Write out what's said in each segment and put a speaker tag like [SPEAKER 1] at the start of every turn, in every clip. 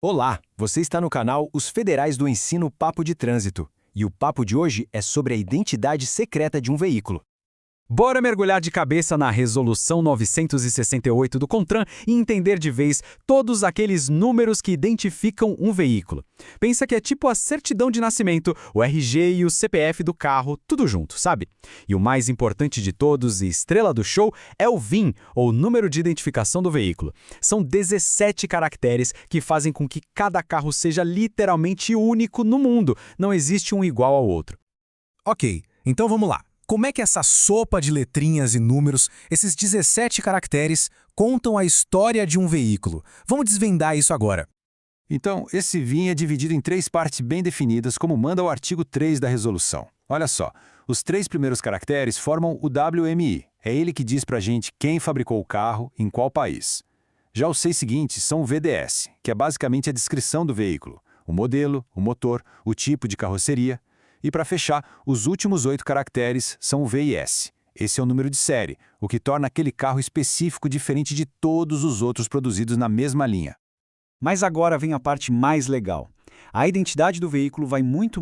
[SPEAKER 1] Olá, você está no canal Os Federais do Ensino Papo de Trânsito. E o papo de hoje é sobre a identidade secreta de um veículo.
[SPEAKER 2] Bora mergulhar de cabeça na Resolução 968 do CONTRAN e entender de vez todos aqueles números que identificam um veículo. Pensa que é tipo a certidão de nascimento, o RG e o CPF do carro, tudo junto, sabe? E o mais importante de todos e estrela do show é o VIN, ou número de identificação do veículo. São 17 caracteres que fazem com que cada carro seja literalmente único no mundo. Não existe um igual ao outro.
[SPEAKER 3] Ok, então vamos lá. Como é que essa sopa de letrinhas e números, esses 17 caracteres, contam a história de um veículo? Vamos desvendar isso agora.
[SPEAKER 4] Então, esse VIN é dividido em 3 partes bem definidas, como manda o artigo 3 da resolução. Olha só, os 3 primeiros caracteres formam o WMI. É ele que diz pra gente quem fabricou o carro, em qual país. Já os 6 seguintes são o VDS, que é basicamente a descrição do veículo, o modelo, o motor, o tipo de carroceria. E para fechar, os últimos 8 caracteres são o VIS. Esse é o número de série, o que torna aquele carro específico diferente de todos os outros produzidos na mesma linha.
[SPEAKER 5] Mas agora vem a parte mais legal. A identidade do veículo vai muito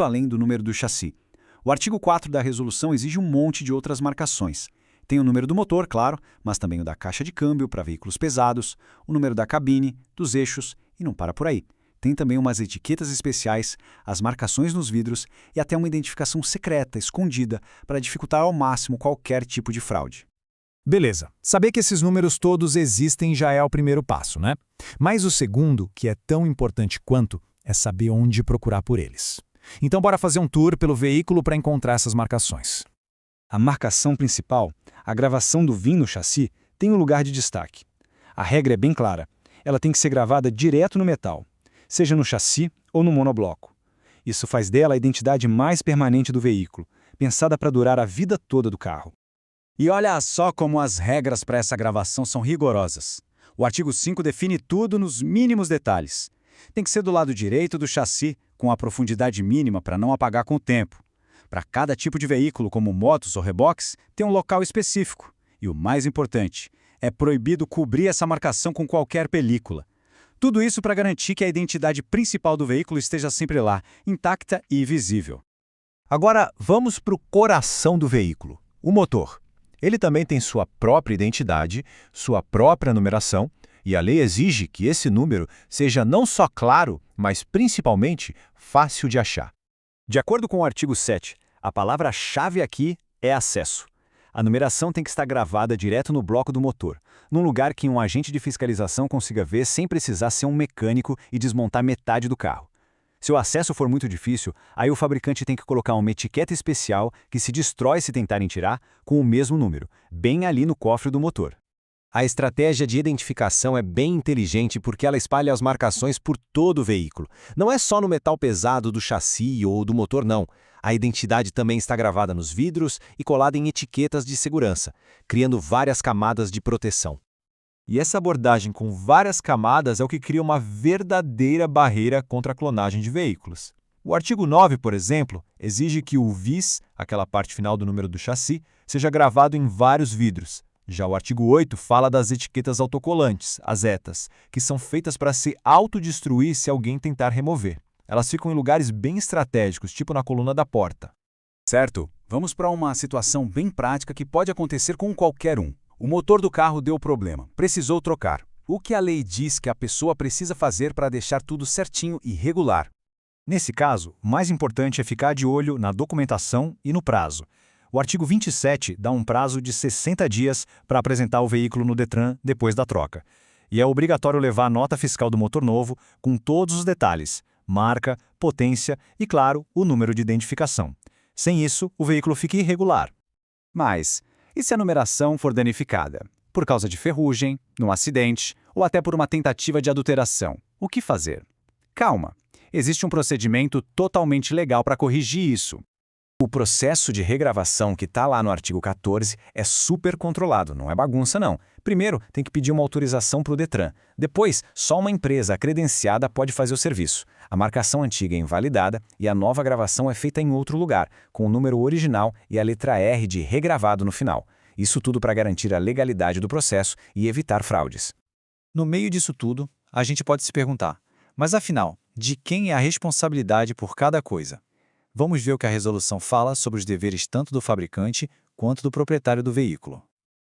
[SPEAKER 5] além do número do chassi. O artigo 4 da resolução exige um monte de outras marcações. Tem o número do motor, claro, mas também o da caixa de câmbio para veículos pesados, o número da cabine, dos eixos e não para por aí. Tem também umas etiquetas especiais, as marcações nos vidros e até uma identificação secreta, escondida, para dificultar ao máximo qualquer tipo de fraude.
[SPEAKER 3] Beleza, saber que esses números todos existem já é o primeiro passo, né? Mas o segundo, que é tão importante quanto, é saber onde procurar por eles. Então bora fazer um tour pelo veículo para encontrar essas marcações.
[SPEAKER 5] A marcação principal, a gravação do VIN no chassi, tem um lugar de destaque. A regra é bem clara, ela tem que ser gravada direto no metal, seja no chassi ou no monobloco. Isso faz dela a identidade mais permanente do veículo, pensada para durar a vida toda do carro. E olha só como as regras para essa gravação são rigorosas. O artigo 5 define tudo nos mínimos detalhes. Tem que ser do lado direito do chassi, com a profundidade mínima para não apagar com o tempo. Para cada tipo de veículo, como motos ou reboques, tem um local específico. E o mais importante, é proibido cobrir essa marcação com qualquer película. Tudo isso para garantir que a identidade principal do veículo esteja sempre lá, intacta e visível.
[SPEAKER 1] Agora, vamos para o coração do veículo, o motor. Ele também tem sua própria identidade, sua própria numeração, e a lei exige que esse número seja não só claro, mas principalmente fácil de achar.
[SPEAKER 5] De acordo com o artigo 7, a palavra-chave aqui é acesso. A numeração tem que estar gravada direto no bloco do motor, num lugar que um agente de fiscalização consiga ver sem precisar ser um mecânico e desmontar metade do carro. Se o acesso for muito difícil, aí o fabricante tem que colocar uma etiqueta especial que se destrói se tentarem tirar, com o mesmo número, bem ali no cofre do motor.
[SPEAKER 1] A estratégia de identificação é bem inteligente porque ela espalha as marcações por todo o veículo. Não é só no metal pesado do chassi ou do motor, não. A identidade também está gravada nos vidros e colada em etiquetas de segurança, criando várias camadas de proteção.
[SPEAKER 2] E essa abordagem com várias camadas é o que cria uma verdadeira barreira contra a clonagem de veículos. O artigo 9, por exemplo, exige que o VIS, aquela parte final do número do chassi, seja gravado em vários vidros. Já o artigo 8 fala das etiquetas autocolantes, as ETAs, que são feitas para se autodestruir se alguém tentar remover. Elas ficam em lugares bem estratégicos, tipo na coluna da porta.
[SPEAKER 5] Certo, vamos para uma situação bem prática que pode acontecer com qualquer um. O motor do carro deu problema, precisou trocar. O que a lei diz que a pessoa precisa fazer para deixar tudo certinho e regular?
[SPEAKER 3] Nesse caso, o mais importante é ficar de olho na documentação e no prazo. O artigo 27 dá um prazo de 60 dias para apresentar o veículo no Detran depois da troca. E é obrigatório levar a nota fiscal do motor novo com todos os detalhes, marca, potência e, claro, o número de identificação. Sem isso, o veículo fica irregular.
[SPEAKER 5] Mas, e se a numeração for danificada? Por causa de ferrugem, num acidente ou até por uma tentativa de adulteração? O que fazer? Calma, existe um procedimento totalmente legal para corrigir isso.
[SPEAKER 1] O processo de regravação que está lá no artigo 14 é super controlado, não é bagunça não. Primeiro, tem que pedir uma autorização para o Detran. Depois, só uma empresa credenciada pode fazer o serviço. A marcação antiga é invalidada e a nova gravação é feita em outro lugar, com o número original e a letra R de regravado no final. Isso tudo para garantir a legalidade do processo e evitar fraudes.
[SPEAKER 2] No meio disso tudo, a gente pode se perguntar,
[SPEAKER 3] Mas afinal, de quem é a responsabilidade por cada coisa? Vamos ver o que a resolução fala sobre os deveres tanto do fabricante quanto do proprietário do veículo.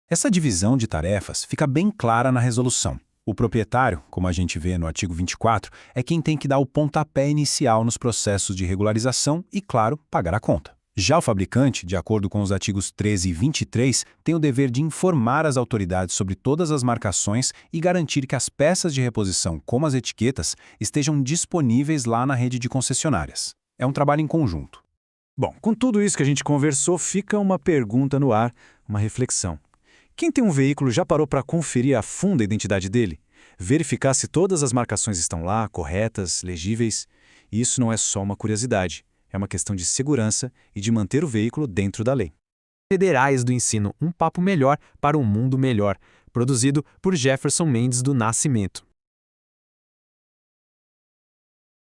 [SPEAKER 4] Essa divisão de tarefas fica bem clara na resolução. O proprietário, como a gente vê no artigo 24, é quem tem que dar o pontapé inicial nos processos de regularização e, claro, pagar a conta. Já o fabricante, de acordo com os artigos 13 e 23, tem o dever de informar as autoridades sobre todas as marcações e garantir que as peças de reposição, como as etiquetas, estejam disponíveis lá na rede de concessionárias. É um trabalho em conjunto.
[SPEAKER 5] Bom, com tudo isso que a gente conversou, fica uma pergunta no ar, uma reflexão. Quem tem um veículo já parou para conferir a fundo a identidade dele? Verificar se todas as marcações estão lá, corretas, legíveis? E isso não é só uma curiosidade, é uma questão de segurança e de manter o veículo dentro da lei.
[SPEAKER 2] Federais do Ensino, um papo melhor para um mundo melhor, produzido por Jefferson Mendes do Nascimento.